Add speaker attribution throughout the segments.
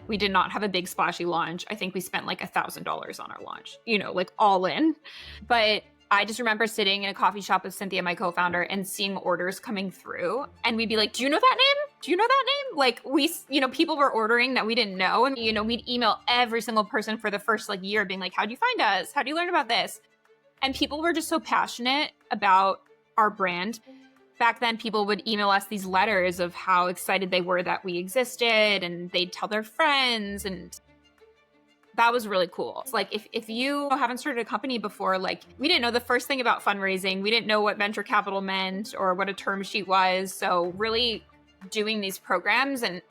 Speaker 1: We did not have a big splashy launch. I think we spent like $1,000 on our launch, like all in. But I just remember sitting in a coffee shop with Cynthia, my co-founder, and seeing orders coming through. And we'd be like, do you know that name? Do you know that name? Like people were ordering that we didn't know. And, we'd email every single person for the first year being like, how'd you find us? How'd you learn about this? And people were just so passionate about our brand. Back then, people would email us these letters of how excited they were that we existed, and they'd tell their friends, and that was really cool. It's like, if you haven't started a company before, we didn't know the first thing about fundraising. We didn't know what venture capital meant or what a term sheet was. So really doing these programs and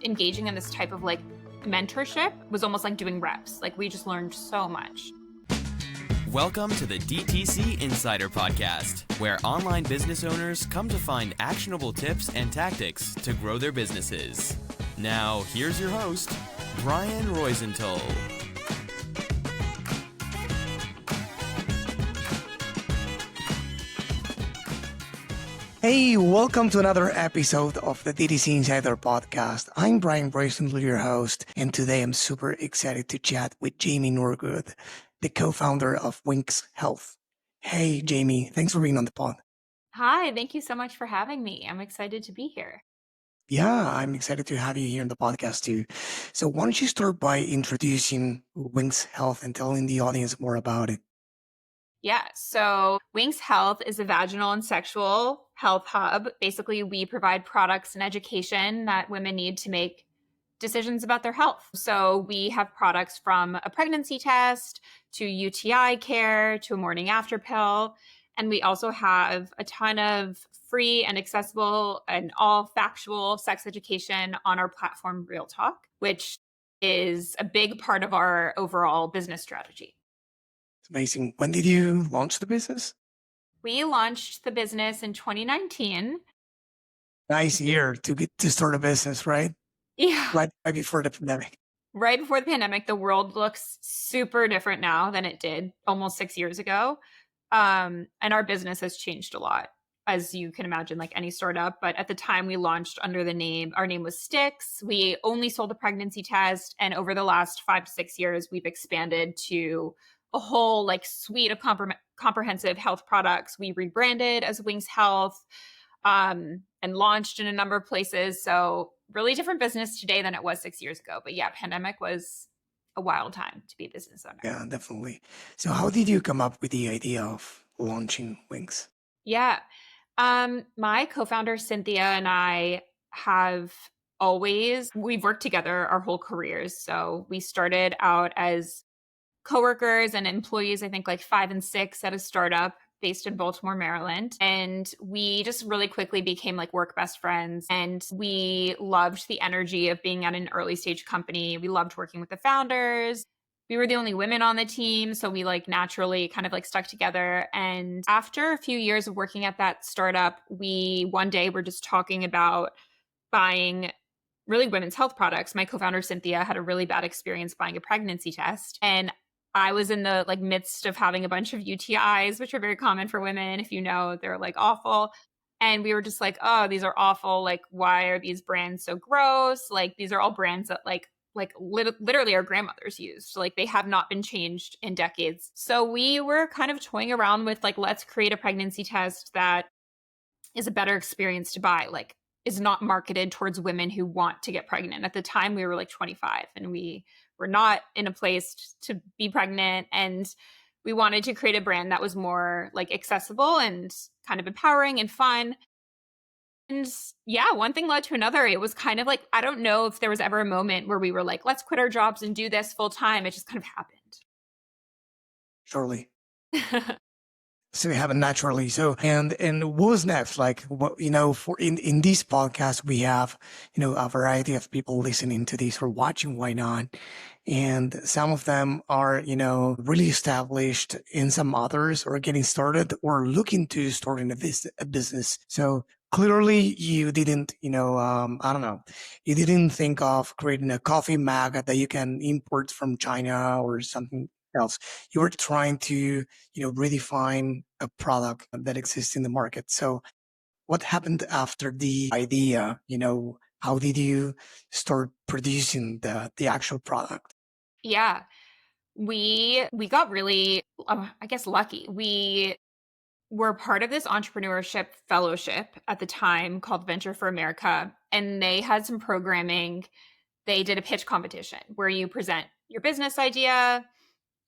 Speaker 1: engaging in this type of mentorship was almost like doing reps. We just learned so much.
Speaker 2: Welcome to the DTC Insider podcast, where online business owners come to find actionable tips and tactics to grow their businesses. Now, here's your host, Brian Roisentul.
Speaker 3: Hey, welcome to another episode of the DTC Insider podcast. I'm Brian Roisentul, your host, and today I'm super excited to chat with Jamie Norwood, the co-founder of Winx Health. Hey, Jamie, thanks for being on the pod.
Speaker 1: Hi, thank you so much for having me. I'm excited to be here.
Speaker 3: Yeah, I'm excited to have you here on the podcast too. So why don't you start by introducing Winx Health and telling the audience more about it?
Speaker 1: Yeah, so Winx Health is a vaginal and sexual health hub. Basically, we provide products and education that women need to make decisions about their health. So we have products from a pregnancy test to UTI care to a morning after pill. And we also have a ton of free and accessible and all factual sex education on our platform, Real Talk, which is a big part of our overall business strategy.
Speaker 3: It's amazing. When did you launch the business?
Speaker 1: We launched the business in 2019.
Speaker 3: Nice year to start a business, right?
Speaker 1: Yeah.
Speaker 3: Right before the pandemic.
Speaker 1: Right before the pandemic, the world looks super different now than it did almost 6 years ago. And our business has changed a lot, as you can imagine, like any startup. But at the time we launched under our name was Stix. We only sold a pregnancy test. And over the last 5 to 6 years, we've expanded to a whole suite of comprehensive health products. We rebranded as Winx Health and launched in a number of places. So really different business today than it was 6 years ago. But yeah, pandemic was a wild time to be a business owner.
Speaker 3: Yeah, definitely. So how did you come up with the idea of launching Winx?
Speaker 1: Yeah. My co-founder, Cynthia, and I we've worked together our whole careers. So we started out as coworkers and employees, I think 5 and 6 at a startup based in Baltimore, Maryland. And we just really quickly became work best friends. And we loved the energy of being at an early stage company. We loved working with the founders. We were the only women on the team. So we naturally kind of stuck together. And after a few years of working at that startup, we one day were just talking about buying really women's health products. My co-founder, Cynthia, had a really bad experience buying a pregnancy test. And I was in the midst of having a bunch of UTIs, which are very common for women. If you know, they're awful. And we were just oh, these are awful. Why are these brands so gross? These are all brands that literally our grandmothers used. They have not been changed in decades. So we were kind of toying around with let's create a pregnancy test that is a better experience to buy. Is not marketed towards women who want to get pregnant. At the time, we were 25 and we were not in a place to be pregnant. And we wanted to create a brand that was more accessible and kind of empowering and fun. And yeah, one thing led to another. It was kind of I don't know if there was ever a moment where we were let's quit our jobs and do this full time. It just kind of happened.
Speaker 3: Surely. So it happened naturally. So, and what was next? What, for in this podcast, we have, a variety of people listening to this or watching Why Not. And some of them are, really established, and some others are getting started or looking to start in a business. So clearly you didn't, I don't know, you didn't think of creating a coffee mug that you can import from China or something else. You were trying to, redefine a product that exists in the market. So what happened after the idea, How did you start producing the actual product?
Speaker 1: Yeah. We got really, I guess, lucky. We were part of this entrepreneurship fellowship at the time called Venture for America, and they had some programming. They did a pitch competition where you present your business idea,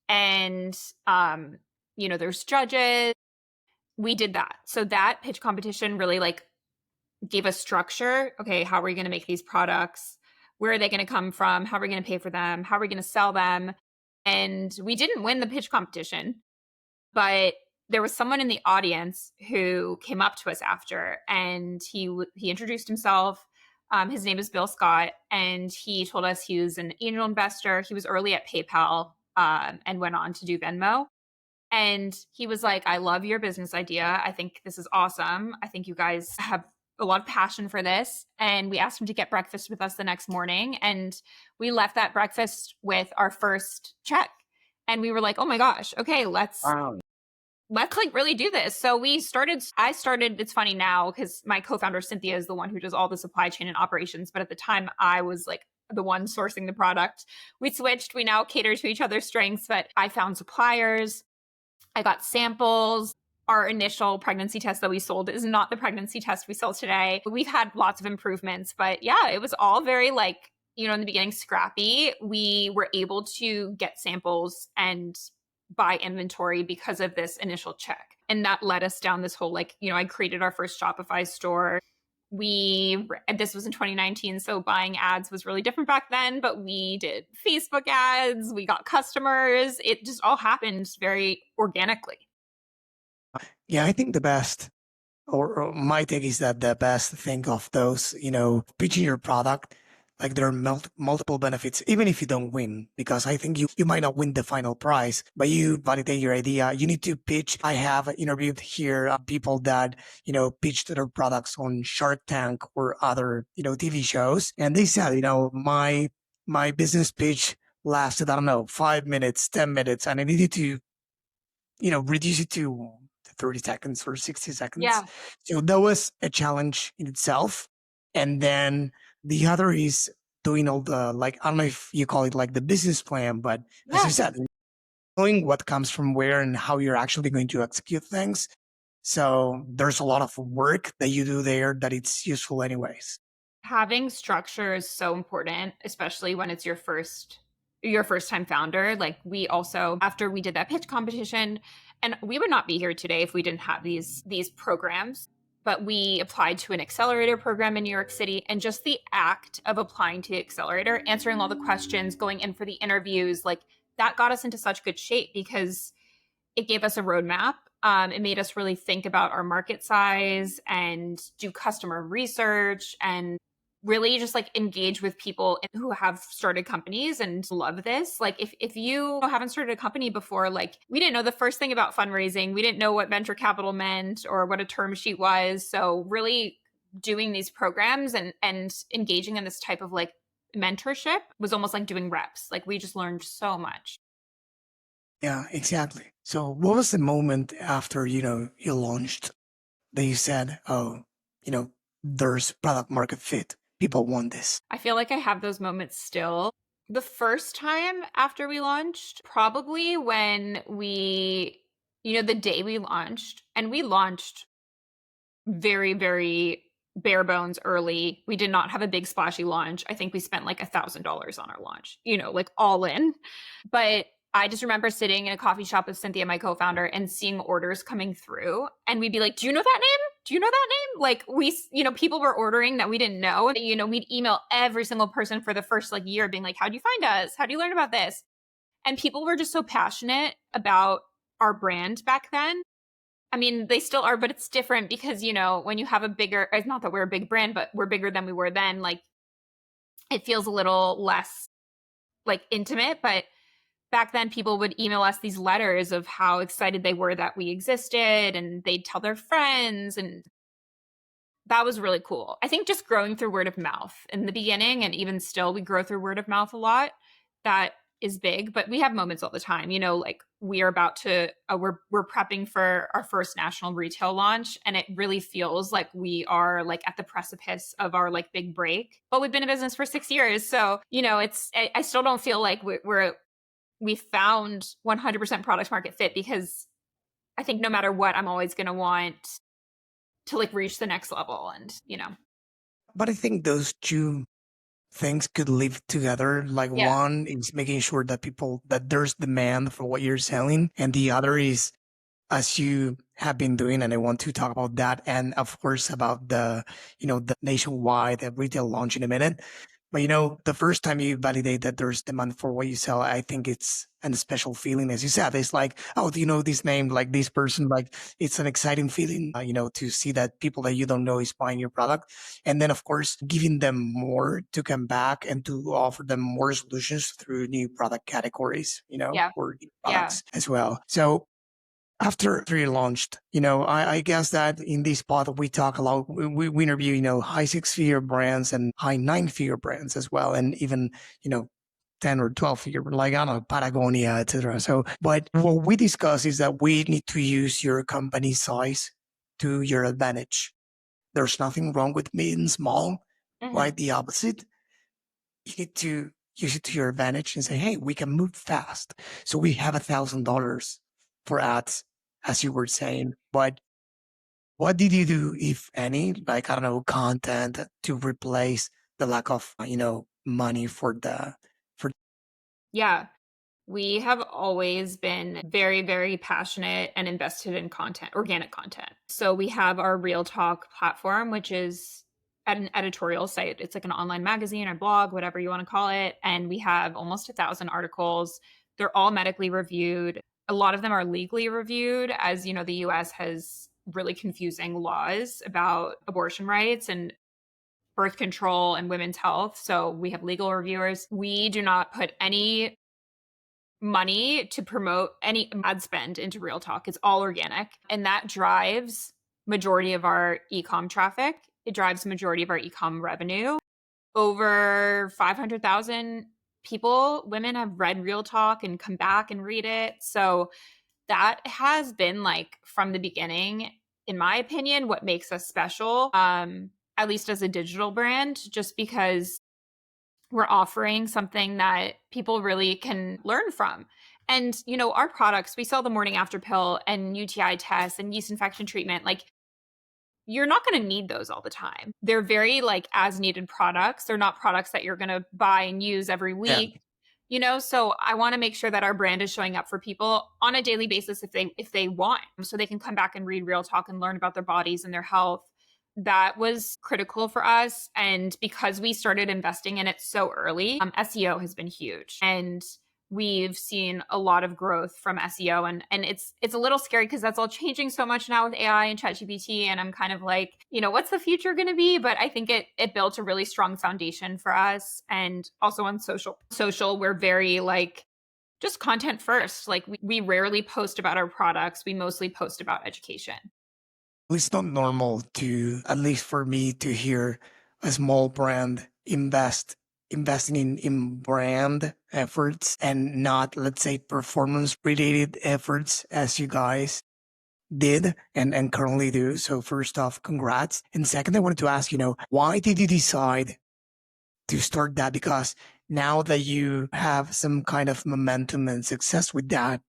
Speaker 1: and there's judges. We did that. So that pitch competition really like gave us structure. Okay, how are we going to make these products? Where are they going to come from? How are we going to pay for them? How are we going to sell them? And we didn't win the pitch competition, but there was someone in the audience who came up to us after, and he introduced himself. His name is Bill Scott, and he told us he was an angel investor. He was early at PayPal, and went on to do Venmo. And he was like, I love your business idea. I think this is awesome. I think you guys have a lot of passion for this. And we asked him to get breakfast with us the next morning. And we left that breakfast with our first check. And we were like, oh my gosh, okay,
Speaker 3: Wow.
Speaker 1: let's like really do this. So I started, it's funny now because my co-founder Cynthia is the one who does all the supply chain and operations. But at the time I was like the one sourcing the product. We switched, we now cater to each other's strengths, but I found suppliers. I got samples. Our initial pregnancy test that we sold is not the pregnancy test we sell today. We've had lots of improvements, but yeah, it was all very like, in the beginning, scrappy. We were able to get samples and buy inventory because of this initial check. And that led us down this whole, like, I created our first Shopify store. This was in 2019, so buying ads was really different back then, but we did Facebook ads, we got customers. It just all happened very organically.
Speaker 3: Yeah, I think the best, or my take is that the best thing of those, pitching your product, like there are multiple benefits, even if you don't win, because I think you might not win the final prize, but you validate your idea. You need to pitch. I have interviewed here people that, pitched their products on Shark Tank or other, TV shows. And they said, my business pitch lasted, I don't know, 5 minutes, 10 minutes, and I needed to reduce it to 30 seconds or 60 seconds.
Speaker 1: Yeah.
Speaker 3: So that was a challenge in itself. And then the other is doing all the, like, I don't know if you call it like the business plan, but as you
Speaker 1: Yeah.
Speaker 3: said, knowing what comes from where and how you're actually going to execute things. So there's a lot of work that you do there that it's useful anyways.
Speaker 1: Having structure is so important, especially when it's your first time founder. Like, we also, after we did that pitch competition, and we would not be here today if we didn't have these programs, but we applied to an accelerator program in New York City, and just the act of applying to the accelerator, answering all the questions, going in for the interviews, like that got us into such good shape because it gave us a roadmap. It made us really think about our market size and do customer research and really just like engage with people who have started companies and love this. Like, if you haven't started a company before, like, we didn't know the first thing about fundraising. We didn't know what venture capital meant or what a term sheet was. So really doing these programs and engaging in this type of like mentorship was almost like doing reps. Like, we just learned so much.
Speaker 3: Yeah, exactly. So what was the moment after, you launched that you said, oh, there's product market fit. People want this.
Speaker 1: I feel like I have those moments still. The first time after we launched, probably when the day we launched, and we launched very, very bare bones early. We did not have a big splashy launch. I think we spent like $1,000 on our launch, like all in. But I just remember sitting in a coffee shop with Cynthia, my co-founder, and seeing orders coming through. And we'd be like, do you know that name? Do you know that name? Like, people were ordering that we didn't know. We'd email every single person for the first like year being like, how do you find us? How do you learn about this? And people were just so passionate about our brand back then. I mean, they still are, but it's different because, when you have it's not that we're a big brand, but we're bigger than we were then. Like, it feels a little less like intimate, but back then people would email us these letters of how excited they were that we existed, and they'd tell their friends, and that was really cool. I think just growing through word of mouth in the beginning, and even still we grow through word of mouth a lot, that is big, but we have moments all the time. Like we are about to we're prepping for our first national retail launch, and it really feels like we are like at the precipice of our like big break. But we've been in business for 6 years, so it's I still don't feel like we found 100% product market fit, because I think no matter what, I'm always going to want to like reach the next level, and.
Speaker 3: But I think those two things could live together. Like
Speaker 1: Yeah.
Speaker 3: one is making sure that there's demand for what you're selling, and the other is, as you have been doing, and I want to talk about that, and of course about the nationwide retail launch in a minute. But the first time you validate that there's demand for what you sell, I think it's a special feeling. As you said, it's like, oh, do you know this name? Like this person, like it's an exciting feeling, to see that people that you don't know is buying your product. And then, of course, giving them more to come back and to offer them more solutions through new product categories,
Speaker 1: Yeah.
Speaker 3: or new
Speaker 1: Yeah.
Speaker 3: products as well. So after you launched, I guess that in this pod we talk a lot. We interview, high 6-figure brands and high 9-figure brands as well, and even 10 or 12-figure, like I don't know, Patagonia, etc. So, but what we discuss is that we need to use your company size to your advantage. There's nothing wrong with being small,
Speaker 1: Hmm.
Speaker 3: quite the opposite. You need to use it to your advantage and say, hey, we can move fast. So we have $1,000 for ads, as you were saying. But what did you do, if any, like, I don't know, content to replace the lack of, money for
Speaker 1: Yeah. We have always been very, very passionate and invested in content, organic content. So we have our Real Talk platform, which is at an editorial site. It's like an online magazine or blog, whatever you want to call it. And we have almost 1,000 articles. They're all medically reviewed. A lot of them are legally reviewed, as the US has really confusing laws about abortion rights and birth control and women's health. So we have legal reviewers. We do not put any money to promote any ad spend into Real Talk. It's all organic, and that drives majority of our e-com traffic. It drives the majority of our e-com revenue. Over 500,000 people, women, have read Real Talk and come back and read it. So that has been like from the beginning, in my opinion, what makes us special, at least as a digital brand, just because we're offering something that people really can learn from. And, our products, we sell the morning after pill and UTI tests and yeast infection treatment. Like, you're not going to need those all the time. They're very like as needed products. They're not products that you're going to buy and use every
Speaker 3: yeah.
Speaker 1: week. So I want to make sure that our brand is showing up for people on a daily basis if they want, so they can come back and read Real Talk and learn about their bodies and their health. That was critical for us, and because we started investing in it so early, SEO has been huge, and we've seen a lot of growth from SEO, and it's a little scary because that's all changing so much now with AI and ChatGPT, and I'm kind of like, what's the future going to be? But I think it built a really strong foundation for us. And also on social, we're very like just content first. Like we rarely post about our products. We mostly post about education.
Speaker 3: It's not normal to, at least for me, to hear a small brand investing in brand efforts and not, let's say, performance related efforts, as you guys did and currently do. So first off, congrats. And second, I wanted to ask, why did you decide to start that? Because now that you have some kind of momentum and success with that,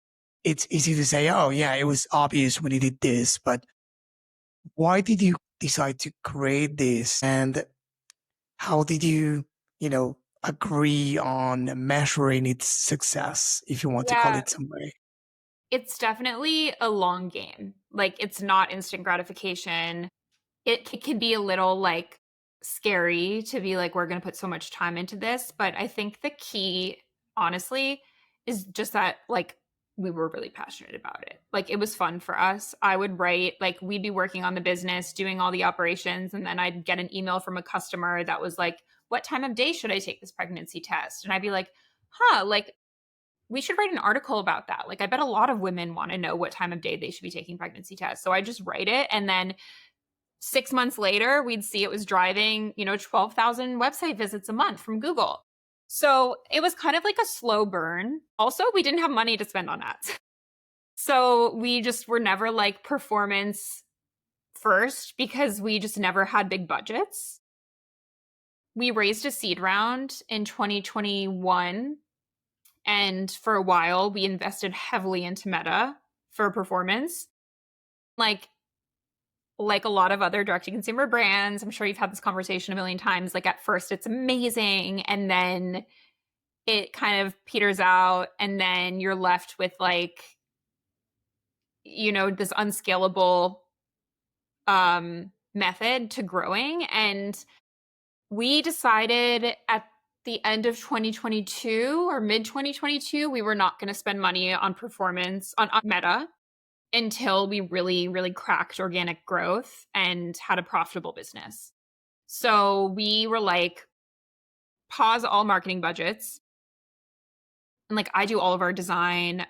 Speaker 3: it's easy to say, oh yeah, it was obvious when you did this, but why did you decide to create this, and how did you, agree on measuring its success, if you want to call
Speaker 1: Yeah,
Speaker 3: it some way?
Speaker 1: it's definitely a long game. Like it's not instant gratification. It can be a little like scary to be like, we're going to put so much time into this. But I think the key, honestly, is just that like we were really passionate about it. Like it was fun for us. I would write, like, we'd be working on the business, doing all the operations. And then I'd get an email from a customer that was like, what time of day should I take this pregnancy test? And I'd be like, like, we should write an article about that. Like, I bet a lot of women want to know what time of day they should be taking pregnancy tests. So I just write it. And then 6 months later, we'd see it was driving, 12,000 website visits a month from Google. So it was kind of like a slow burn. Also, we didn't have money to spend on ads. So we just were never like performance first because we just never had big budgets. We raised a seed round in 2021. And for a while, we invested heavily into Meta for performance. Like a lot of other direct-to-consumer brands, I'm sure you've had this conversation a million times. Like at first, it's amazing. And then it kind of peters out. And then you're left with like, this unscalable method to growing. And we decided at the end of 2022 or mid 2022, we were not going to spend money on performance on Meta until we really, really cracked organic growth and had a profitable business. So we were like, pause all marketing budgets. And like, I do all of our design.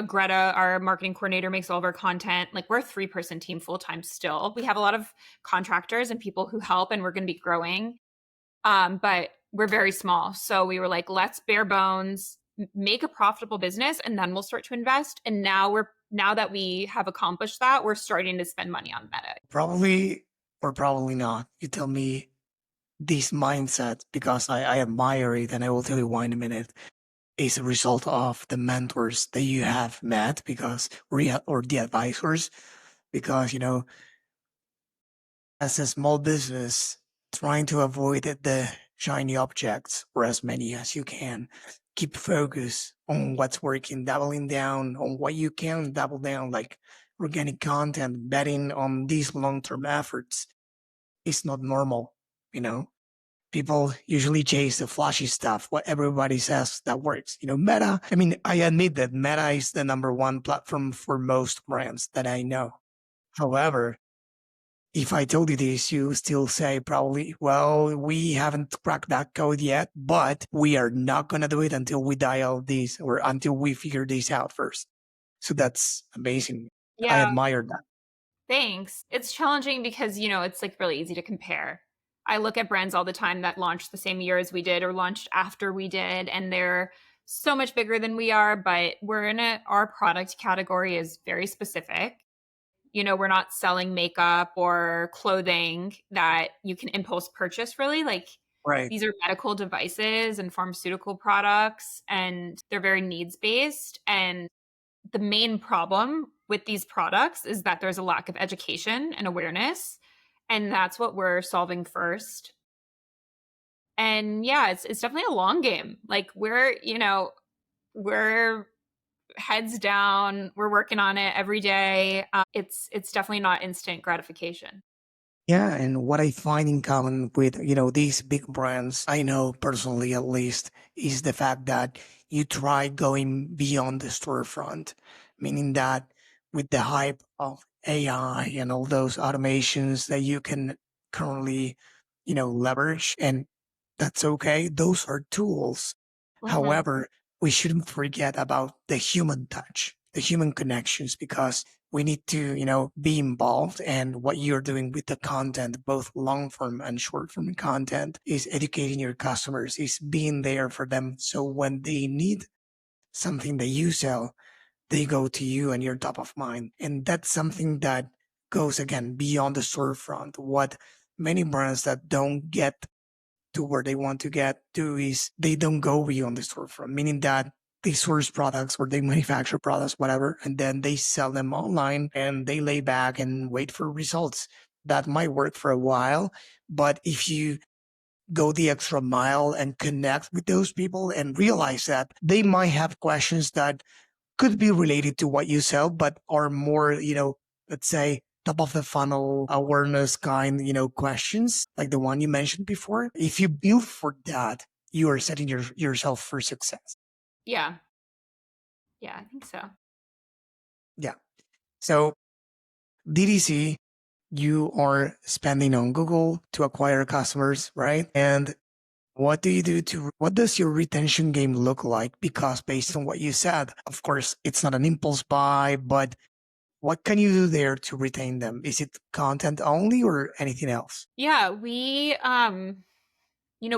Speaker 1: Greta, our marketing coordinator, makes all of our content. Like, we're a 3-person team full time still. We have a lot of contractors and people who help, and we're going to be growing. But we're very small. So we were like, let's bare bones, make a profitable business, and then we'll start to invest. And now that we have accomplished that, we're starting to spend money on Meta.
Speaker 3: Probably or probably not. You tell me this mindset, because I admire it, and I will tell you why in a minute, is a result of the mentors that you have met, because or the advisors, because as a small business, trying to avoid the shiny objects or as many as you can. Keep focus on what's working, doubling down on what you can double down, like organic content, betting on these long-term efforts is not normal, People usually chase the flashy stuff, what everybody says that works. Meta, I mean, I admit that Meta is the number one platform for most brands that I know. However, if I told you this, you still say probably, well, we haven't cracked that code yet, but we are not going to do it until we dial this or until we figure this out first. So that's amazing. I
Speaker 1: Yeah,
Speaker 3: admire that.
Speaker 1: thanks. It's challenging because, it's like really easy to compare. I look at brands all the time that launched the same year as we did or launched after we did, and they're so much bigger than we are, but our product category is very specific. We're not selling makeup or clothing that you can impulse purchase, really. Like,
Speaker 3: Right.
Speaker 1: these are medical devices and pharmaceutical products, and they're very needs based. And the main problem with these products is that there's a lack of education and awareness. And that's what we're solving first. And yeah, it's definitely a long game. Like, we're heads down, we're working on it every day. It's definitely not instant gratification.
Speaker 3: Yeah, and what I find in common with, these big brands, I know personally at least, is the fact that you try going beyond the storefront, meaning that with the hype of AI and all those automations that you can currently, leverage, and that's okay. Those are tools.
Speaker 1: Mhm.
Speaker 3: However, we shouldn't forget about the human touch, the human connections, because we need to, be involved. And what you're doing with the content, both long form and short form content, is educating your customers, is being there for them. So when they need something that you sell, they go to you and you're top of mind. And that's something that goes again beyond the storefront. What many brands that don't get to where they want to get to is they don't go beyond the storefront, meaning that they source products or they manufacture products, whatever, and then they sell them online and they lay back and wait for results. That might work for a while, but if you go the extra mile and connect with those people and realize that they might have questions that could be related to what you sell, but are more, let's say top of the funnel awareness kind, questions like the one you mentioned before. If you build for that, you are setting yourself for success.
Speaker 1: Yeah. Yeah, I think so.
Speaker 3: Yeah. So DTC, you are spending on Google to acquire customers, right? And what do you do what does your retention game look like? Because based on what you said, of course, it's not an impulse buy, but what can you do there to retain them? Is it content only or anything else?
Speaker 1: Yeah,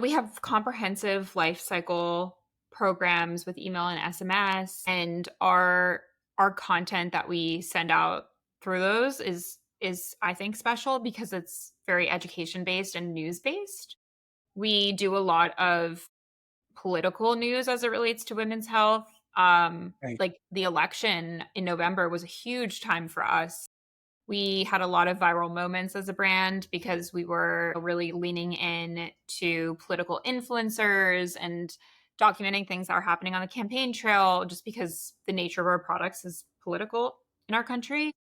Speaker 1: We have comprehensive life cycle programs with email and SMS, and our content that we send out through those is I think special because it's very education based and news based. We do a lot of political news as it relates to women's health.
Speaker 3: Right.
Speaker 1: Like the election in November was a huge time for us. We had a lot of viral moments as a brand because we were really leaning in to political influencers and documenting things that are happening on the campaign trail just because the nature of our products is political in our country.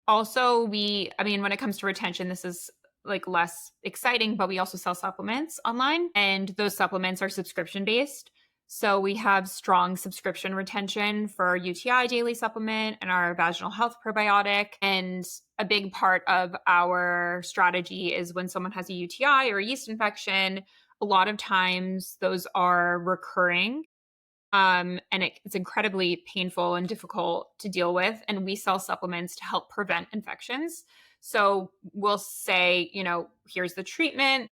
Speaker 1: Also, when it comes to retention, this is like less exciting, but we also sell supplements online and those supplements are subscription based. So we have strong subscription retention for our UTI daily supplement and our vaginal health probiotic. And a big part of our strategy is when someone has a UTI or a yeast infection, a lot of times those are recurring. And it's incredibly painful and difficult to deal with. And we sell supplements to help prevent infections. So we'll say, here's the treatment,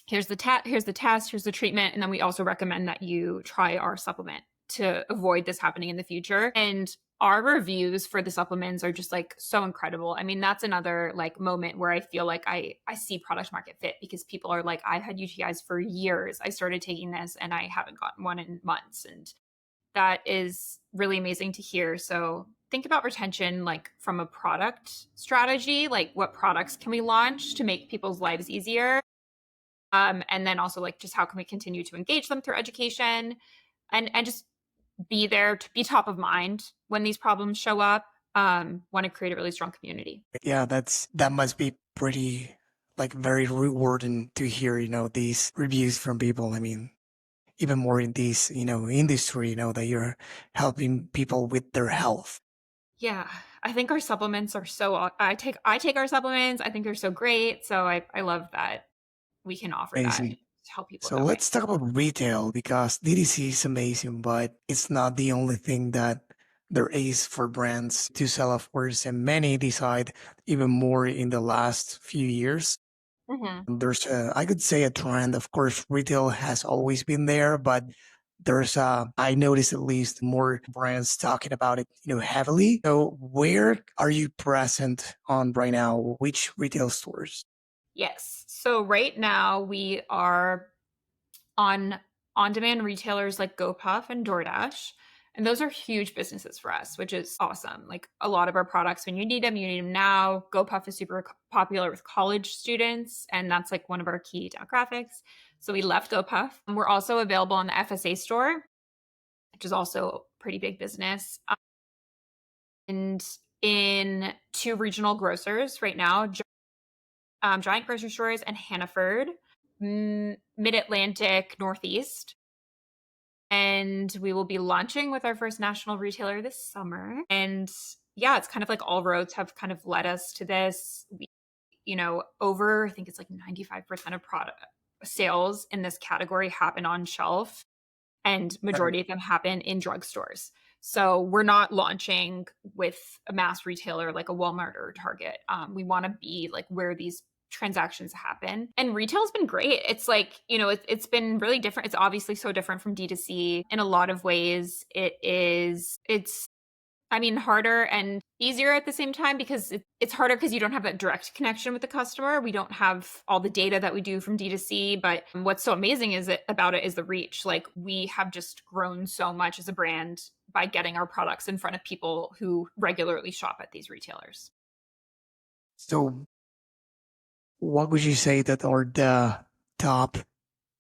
Speaker 1: here's the here's the test, here's the treatment, and then we also recommend that you try our supplement to avoid this happening in the future. And our reviews for the supplements are just like so incredible. I mean, that's another like moment where I feel like I see product market fit because people are like, I've had UTIs for years. I started taking this and I haven't gotten one in months. And that is really amazing to hear. So think about retention like from a product strategy, like what products can we launch to make people's lives easier? And then also like just how can we continue to engage them through education and just be there to be top of mind when these problems show up. Want to create a really strong community.
Speaker 3: Yeah, that must be pretty like very rewarding to hear, these reviews from people. I mean, even more in this, industry, that you're helping people with their health.
Speaker 1: Yeah, I think our supplements are I take our supplements. I think they're so great. So I love that we can offer that
Speaker 3: Amazing.
Speaker 1: to help people
Speaker 3: So
Speaker 1: that way.
Speaker 3: let's talk about retail because DTC is amazing, but it's not the only thing that there is for brands to sell, of course, and many decide even more in the last few years.
Speaker 1: Hmm.
Speaker 3: There's I could say a trend. Of course, retail has always been there, but I noticed at least more brands talking about it, heavily. So where are you present on right now? Which retail stores?
Speaker 1: Yes. So right now we are on-demand retailers like GoPuff and DoorDash. And those are huge businesses for us, which is awesome. Like a lot of our products, when you need them now. GoPuff is super popular with college students, and that's like one of our key demographics. So we left GoPuff. We're also available on the FSA store, which is also a pretty big business. And in two regional grocers right now, Giant Grocery Stores and Hannaford, Mid-Atlantic, Northeast. And we will be launching with our first national retailer this summer. And yeah, it's kind of like all roads have kind of led us to this. Over, I think it's like 95% of product sales in this category happen on shelf, and
Speaker 3: Right.
Speaker 1: majority of them happen in drugstores. So we're not launching with a mass retailer like a Walmart or a Target. We want to be like where these transactions happen. And retail's been great. It's like, it's been really different. It's obviously so different from D2C in a lot of ways. It's harder and easier at the same time because it's harder because you don't have that direct connection with the customer. We don't have all the data that we do from D2C, but what's so amazing about it is the reach. Like we have just grown so much as a brand by getting our products in front of people who regularly shop at these retailers.
Speaker 3: So what would you say that are the top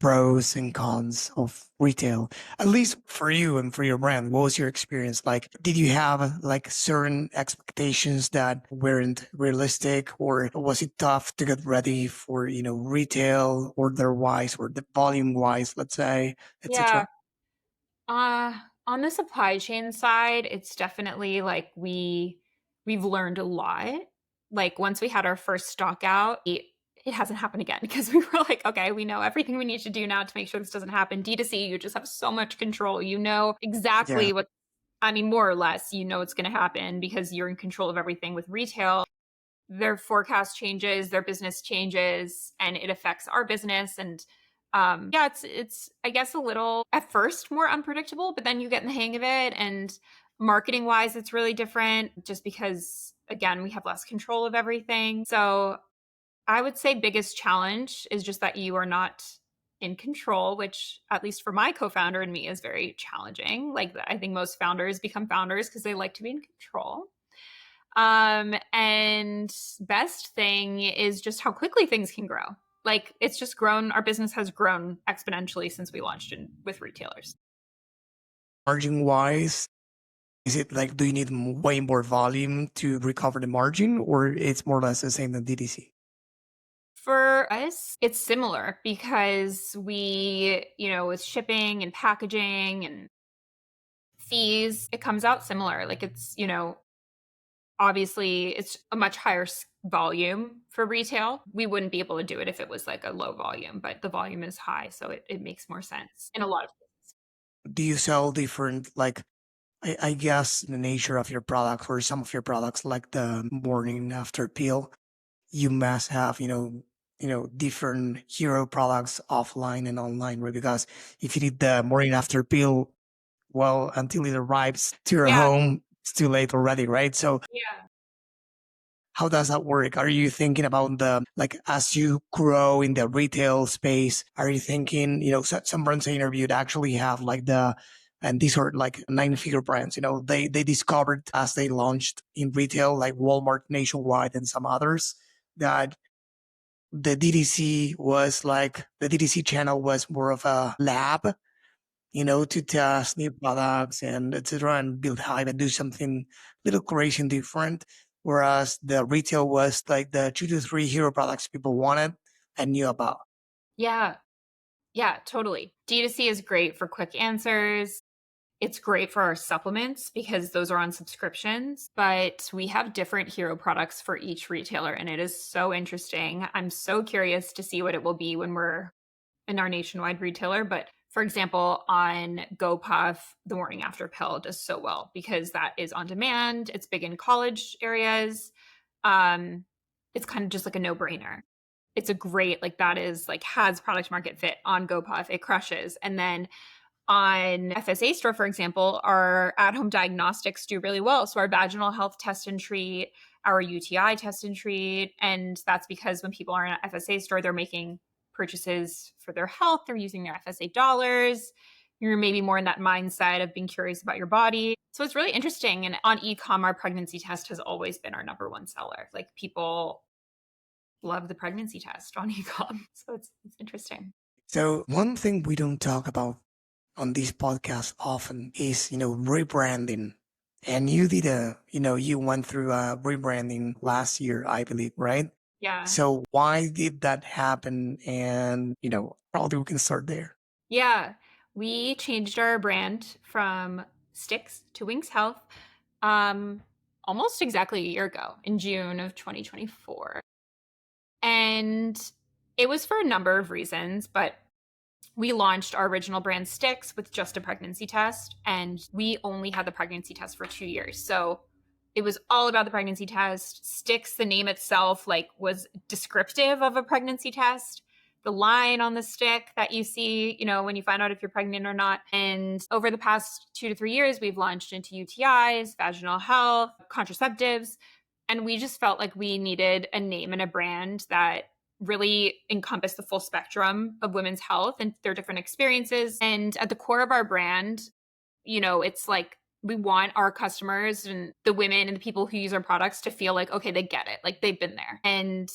Speaker 3: pros and cons of retail, at least for you and for your brand? What was your experience like? Did you have like certain expectations that weren't realistic, or was it tough to get ready for, retail order wise or the volume wise, let's say,
Speaker 1: Yeah.
Speaker 3: etc.?
Speaker 1: Uh, on the supply chain side, it's definitely like we've learned a lot. Like once we had our first stock out, it hasn't happened again because we were like, okay, we know everything we need to do now to make sure this doesn't happen. D2C, you just have so much control. You know
Speaker 3: Yeah.
Speaker 1: exactly more or less, it's going to happen because you're in control of everything. With retail, their forecast changes, their business changes, and it affects our business. And Yeah, it's I guess a little at first more unpredictable, but then you get in the hang of it. And marketing wise, it's really different just because again, we have less control of everything. So I would say biggest challenge is just that you are not in control, which at least for my co-founder and me is very challenging. Like I think most founders become founders because they like to be in control. And best thing is just how quickly things can grow. Like it's just grown, our business has grown exponentially since we launched with retailers.
Speaker 3: Margin wise, is it like, do you need way more volume to recover the margin, or it's more or less the same than DTC?
Speaker 1: For us, it's similar because we, with shipping and packaging and fees, it comes out similar. Like it's, obviously it's a much higher volume for retail. We wouldn't be able to do it if it was like a low volume, but the volume is high. So it makes more sense in a lot of cases.
Speaker 3: Do you sell different, like, I guess the nature of your product or some of your products, like the morning after pill, you must have, different hero products offline and online, right? Because if you need the morning after pill, well, until it arrives to your
Speaker 1: Yeah.
Speaker 3: home, it's too late already, right? So
Speaker 1: Yeah.
Speaker 3: how does that work? Are you thinking about like, as you grow in the retail space, are you thinking, some brands I interviewed actually have like and these are like 9-figure brands, they discovered as they launched in retail, like Walmart nationwide and some others, that the DTC channel was more of a lab, to test new products and etc. and build hype and do something little creation different. Whereas the retail was like the 2 to 3 hero products people wanted and knew about.
Speaker 1: Yeah. Yeah, totally. D2C is great for quick answers. It's great for our supplements because those are on subscriptions, but we have different hero products for each retailer. And it is so interesting. I'm so curious to see what it will be when we're in our nationwide retailer. But for example, on GoPuff, the morning after pill does so well because that is on demand. It's big in college areas. Um, it's kind of just like a no brainer. It's a great, like, that is like has product market fit on GoPuff. It crushes. And then on FSA store, for example, our at-home diagnostics do really well. So our vaginal health test and treat, our UTI test and treat, and that's because when people are in an FSA store, they're making purchases for their health. They're using their FSA dollars. You're maybe more in that mindset of being curious about your body. So it's really interesting. And on e-com, our pregnancy test has always been our number one seller. Like people love the pregnancy test on e-com. So it's interesting.
Speaker 3: So one thing we don't talk about on this podcast often is, rebranding. And you did you went through a rebranding last year, I believe, right?
Speaker 1: Yeah.
Speaker 3: So why did that happen? And, probably we can start there.
Speaker 1: Yeah. We changed our brand from Sticks to Winx Health almost exactly a year ago in June of 2024. And it was for a number of reasons, but we launched our original brand Sticks with just a pregnancy test, and we only had the pregnancy test for 2 years. So it was all about the pregnancy test. Sticks, the name itself, like, was descriptive of a pregnancy test. The line on the stick that you see, when you find out if you're pregnant or not. And over the past 2 to 3 years, we've launched into UTIs, vaginal health, contraceptives. And we just felt like we needed a name and a brand that really encompass the full spectrum of women's health and their different experiences. And at the core of our brand, it's like we want our customers and the women and the people who use our products to feel like, okay, they get it. Like they've been there. And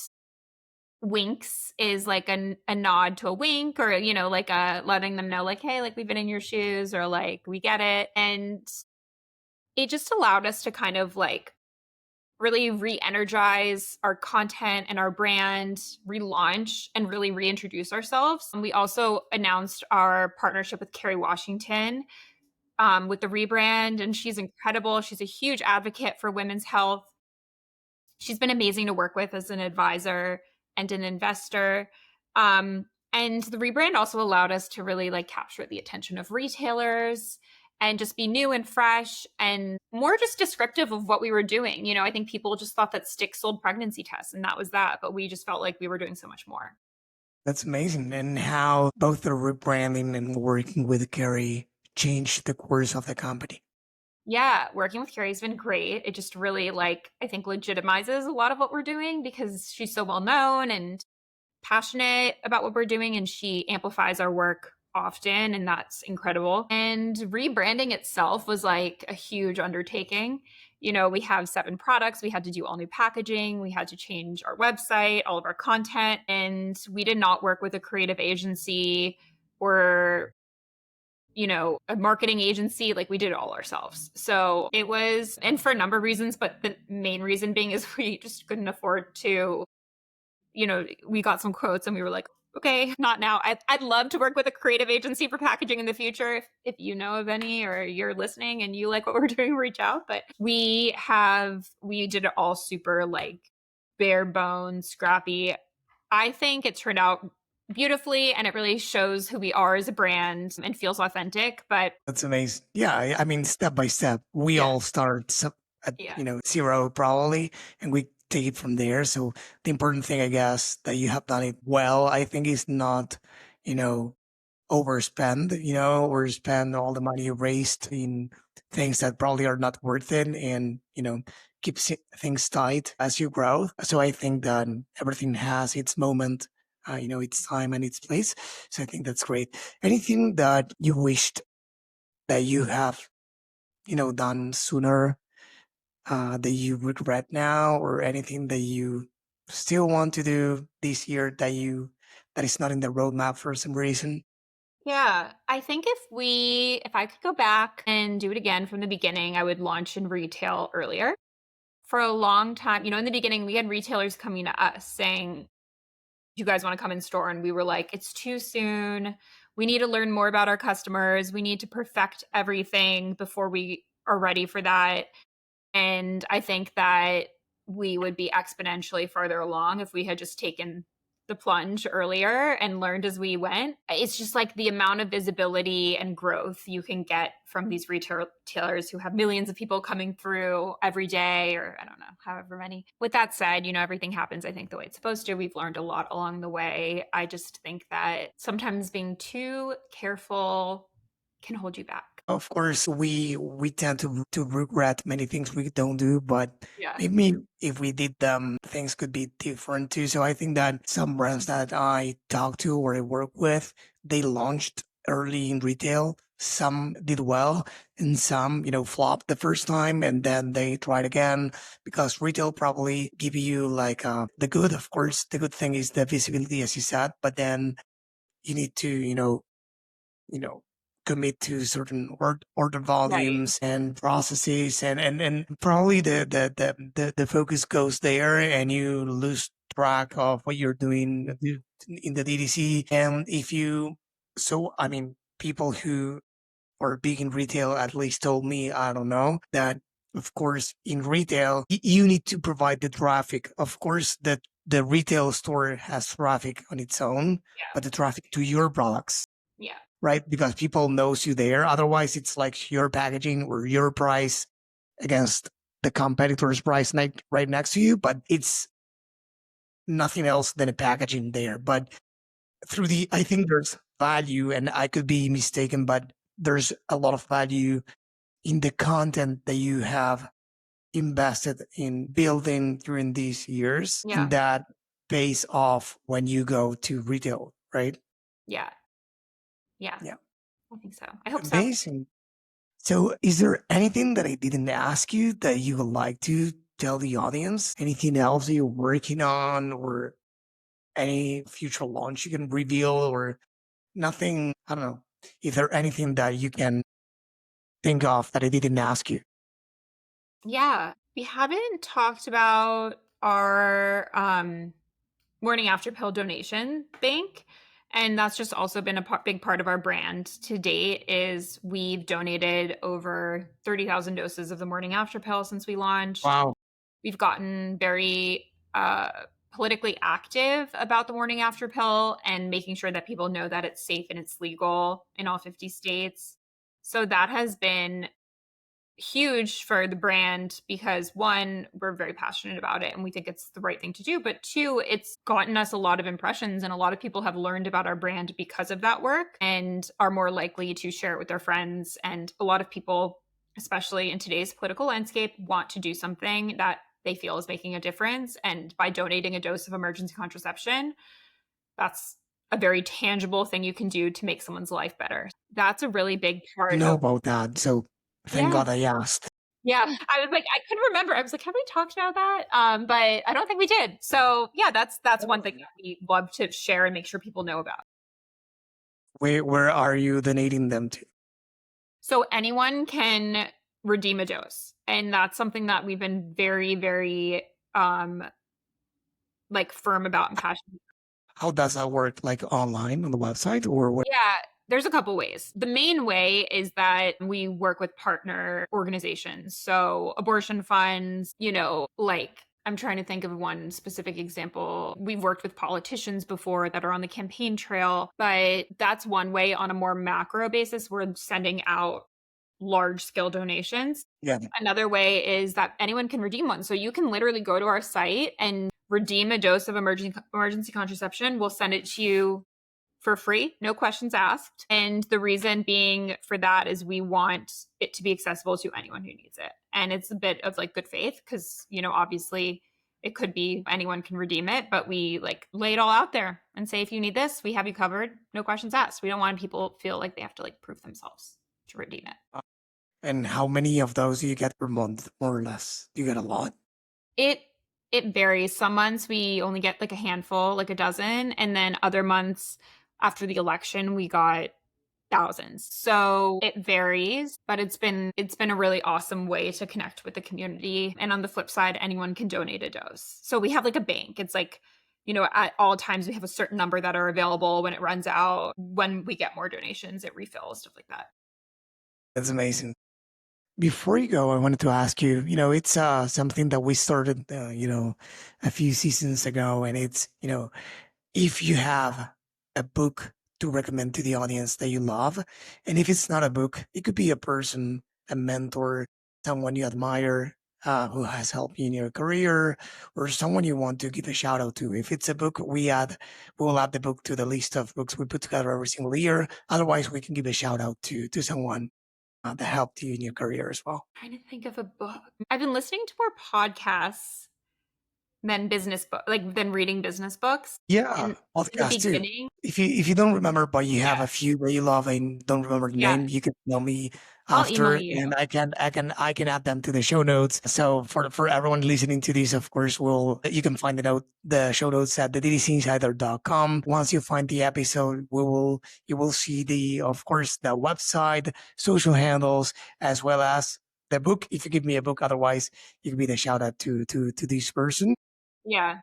Speaker 1: Winx is like a nod to a wink or, like letting them know like, hey, like we've been in your shoes or like we get it. And it just allowed us to kind of like really re-energize our content and our brand, relaunch, and really reintroduce ourselves. And we also announced our partnership with Kerry Washington with the rebrand, and she's incredible. She's a huge advocate for women's health. She's been amazing to work with as an advisor and an investor. And the rebrand also allowed us to really like capture the attention of retailers and just be new and fresh and more just descriptive of what we were doing. I think people just thought that Stick sold pregnancy tests and that was that, but we just felt like we were doing so much more.
Speaker 3: That's amazing. And how both the rebranding and working with Carrie changed the course of the company.
Speaker 1: Yeah, working with Carrie's been great. It just really like I think legitimizes a lot of what we're doing because she's so well known and passionate about what we're doing, and she amplifies our work often, and that's incredible. And rebranding itself was like a huge undertaking. You know, we have 7 products. We had to do all new packaging. We had to change our website, all of our content, and we did not work with a creative agency or a marketing agency. Like we did it all ourselves. So it was, and for a number of reasons, but the main reason being is we just couldn't afford to, we got some quotes and we were like, okay, not now. I'd love to work with a creative agency for packaging in the future. If you know of any or you're listening and you like what we're doing, reach out. But we did it all super like bare bones, scrappy. I think it turned out beautifully and it really shows who we are as a brand and feels authentic. But
Speaker 3: That's amazing. Yeah, I mean, step by step, we
Speaker 1: yeah,
Speaker 3: all start at
Speaker 1: yeah,
Speaker 3: zero probably, and we take it from there. So the important thing, I guess, that you have done it well, I think, is not, you know, overspend, or spend all the money you raised in things that probably are not worth it, and keep things tight as you grow. So I think that everything has its moment, its time and its place. So I think that's great. Anything that you wished that you have, done sooner, that you regret now, or anything that you still want to do this year that is not in the roadmap for some reason?
Speaker 1: yeah. I think if I could go back and do it again from the beginning, I would launch in retail earlier. For a long time, in the beginning, we had retailers coming to us saying, "Do you guys want to come in store?" And we were like, "It's too soon. We need to learn more about our customers. We need to perfect everything before we are ready for that." And I think that we would be exponentially farther along if we had just taken the plunge earlier and learned as we went. It's just like the amount of visibility and growth you can get from these retailers who have millions of people coming through every day, or I don't know, however many. With that said, everything happens, I think, the way it's supposed to. We've learned a lot along the way. I just think that sometimes being too careful can hold you back.
Speaker 3: Of course, we tend to regret many things we don't do, but
Speaker 1: Yeah.
Speaker 3: maybe if we did them, things could be different too. So I think that some brands that I talk to or I work with, they launched early in retail. Some did well, and some, flopped the first time, and then they tried again because retail probably give you like the good. Of course, the good thing is the visibility, as you said, but then you need to, you know, commit to certain order
Speaker 1: Right.
Speaker 3: volumes and processes, and probably the focus goes there, and you lose track of what you're doing in the DTC. And if you, so I mean, people who are big in retail at least told me, I don't know, that of course in retail you need to provide the traffic. Of course, that the retail store has traffic on its own,
Speaker 1: Yeah.
Speaker 3: but the traffic to your products,
Speaker 1: Yeah.
Speaker 3: right? Because people knows you there. Otherwise, it's like your packaging or your price against the competitor's price right next to you, but it's nothing else than a packaging there. But I think there's value, and I could be mistaken, but there's a lot of value in the content that you have invested in building during these years,
Speaker 1: Yeah.
Speaker 3: and that pays off when you go to retail, right?
Speaker 1: Yeah. Yeah.
Speaker 3: Yeah.
Speaker 1: I think so. I hope so.
Speaker 3: Amazing. So, is there anything that I didn't ask you that you would like to tell the audience? Anything else that you're working on, or any future launch you can reveal, or nothing? I don't know. Is there anything that you can think of that I didn't ask you?
Speaker 1: Yeah. We haven't talked about our morning after pill donation bank. And that's just also been a big part of our brand to date is we've donated over 30,000 doses of the morning after pill since we launched.
Speaker 3: Wow.
Speaker 1: We've gotten very politically active about the morning after pill and making sure that people know that it's safe and it's legal in all 50 states. So that has been huge for the brand because one, we're very passionate about it and we think it's the right thing to do. But two, it's gotten us a lot of impressions and a lot of people have learned about our brand because of that work and are more likely to share it with their friends. And a lot of people, especially in today's political landscape, want to do something that they feel is making a difference. And by donating a dose of emergency contraception, that's a very tangible thing you can do to make someone's life better. That's a really big
Speaker 3: I
Speaker 1: part
Speaker 3: know
Speaker 1: of,
Speaker 3: about that. So thank
Speaker 1: yeah.
Speaker 3: God I asked.
Speaker 1: Yeah, I was like, I couldn't remember. I was like, have we talked about that? But I don't think we did. So yeah, that's one thing that we love to share and make sure people know about.
Speaker 3: Where are you donating them to?
Speaker 1: So anyone can redeem a dose, and that's something that we've been very, very like firm about and passionate.
Speaker 3: How does that work? Like online on the website or what?
Speaker 1: Yeah, there's a couple ways. The main way is that we work with partner organizations. So abortion funds, like I'm trying to think of one specific example. We've worked with politicians before that are on the campaign trail, but that's one way. On a more macro basis, we're sending out large scale donations.
Speaker 3: Yeah.
Speaker 1: Another way is that anyone can redeem one. So you can literally go to our site and redeem a dose of emergency contraception. We'll send it to you for free, no questions asked. And the reason being for that is we want it to be accessible to anyone who needs it. And it's a bit of like good faith because, obviously it could be anyone can redeem it, but we like lay it all out there and say, if you need this, we have you covered. No questions asked. We don't want people feel like they have to like prove themselves to redeem it.
Speaker 3: And how many of those do you get per month, more or less? Do you get a lot?
Speaker 1: It it varies. Some months we only get like a handful, like a dozen, and then other months after the election we got thousands. So it varies, but it's been a really awesome way to connect with the community. And on the flip side, anyone can donate a dose. So we have like a bank. It's like, at all times we have a certain number that are available. When it runs out, when we get more donations, it refills, stuff like that.
Speaker 3: That's amazing. Before you go, I wanted to ask you, it's something that we started, a few seasons ago, and it's, if you have a book to recommend to the audience that you love, and if it's not a book, it could be a person, a mentor, someone you admire, who has helped you in your career, or someone you want to give a shout out to. If it's a book, we'll add the book to the list of books we put together every single year. Otherwise, we can give a shout out to someone that helped you in your career as well.
Speaker 1: Trying to think of a book. I've been listening to more podcasts than than reading business books.
Speaker 3: Yeah,
Speaker 1: And in the
Speaker 3: podcast too.
Speaker 1: beginning,
Speaker 3: If you don't remember, but you have
Speaker 1: yeah,
Speaker 3: a few that you love and don't remember the
Speaker 1: yeah,
Speaker 3: name, you can tell me
Speaker 1: I'll email
Speaker 3: after,
Speaker 1: you.
Speaker 3: and I can add them to the show notes. So for everyone listening to this, of course, you can find the show notes at the DTCinsider.com. Once you find the episode, you will see of course, the website, social handles, as well as the book. If you give me a book, otherwise you can be the shout out to this person.
Speaker 1: Yeah.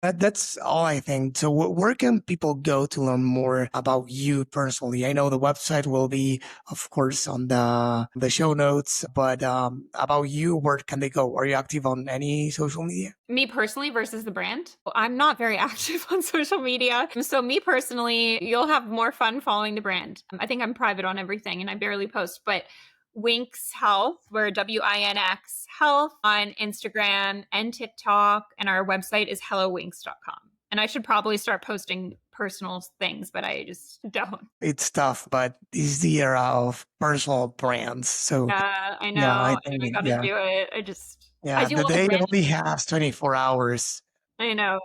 Speaker 3: That's all I think. So where can people go to learn more about you personally? I know the website will be, of course, on the show notes, but about you, where can they go? Are you active on any social media?
Speaker 1: Me personally versus the brand. Well, I'm not very active on social media. So me personally, you'll have more fun following the brand. I think I'm private on everything and I barely post, but Winx Health, we're WINX Health on Instagram and TikTok, and our website is hellowinx.com. And I should probably start posting personal things, but I just don't.
Speaker 3: It's tough, but this is the era of personal brands. So
Speaker 1: Yeah, I
Speaker 3: yeah, I
Speaker 1: know.
Speaker 3: think
Speaker 1: I gotta do it. I
Speaker 3: yeah,
Speaker 1: do
Speaker 3: the
Speaker 1: all the
Speaker 3: day
Speaker 1: branding.
Speaker 3: only has 24 hours.
Speaker 1: I know.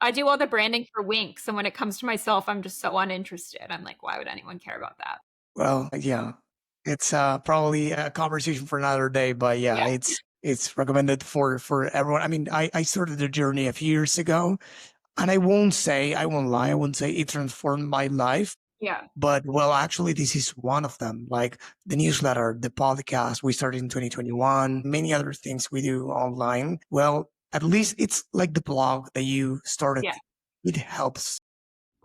Speaker 1: I do all the branding for Winx, and when it comes to myself, I'm just so uninterested. I'm like, why would anyone care about that?
Speaker 3: Well, yeah, it's probably a conversation for another day, but yeah,
Speaker 1: Yeah,
Speaker 3: it's recommended for everyone. I mean, I started the journey a few years ago, and I won't lie, I won't say it transformed my life,
Speaker 1: yeah,
Speaker 3: but well, actually, this is one of them. Like the newsletter, the podcast we started in 2021, many other things we do online. Well, at least it's like the blog that you started.
Speaker 1: yeah,
Speaker 3: It helps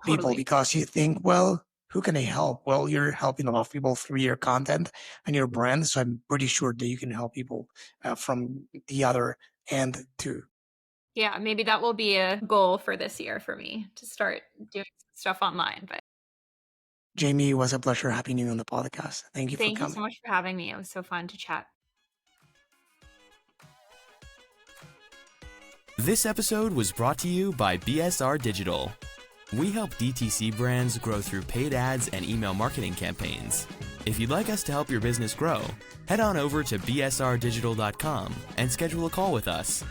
Speaker 3: people
Speaker 1: totally.
Speaker 3: because you think, well, who can I help? Well, you're helping a lot of people through your content and your brand. So I'm pretty sure that you can help people from the other end too.
Speaker 1: Yeah, maybe that will be a goal for this year for me to start doing stuff online. But
Speaker 3: Jamie, it was a pleasure having you on the podcast. Thank you for
Speaker 1: Thank you so
Speaker 3: coming.
Speaker 1: much for having me. It was so fun to chat.
Speaker 2: This episode was brought to you by BSR Digital. We help DTC brands grow through paid ads and email marketing campaigns. If you'd like us to help your business grow, head on over to bsrdigital.com and schedule a call with us.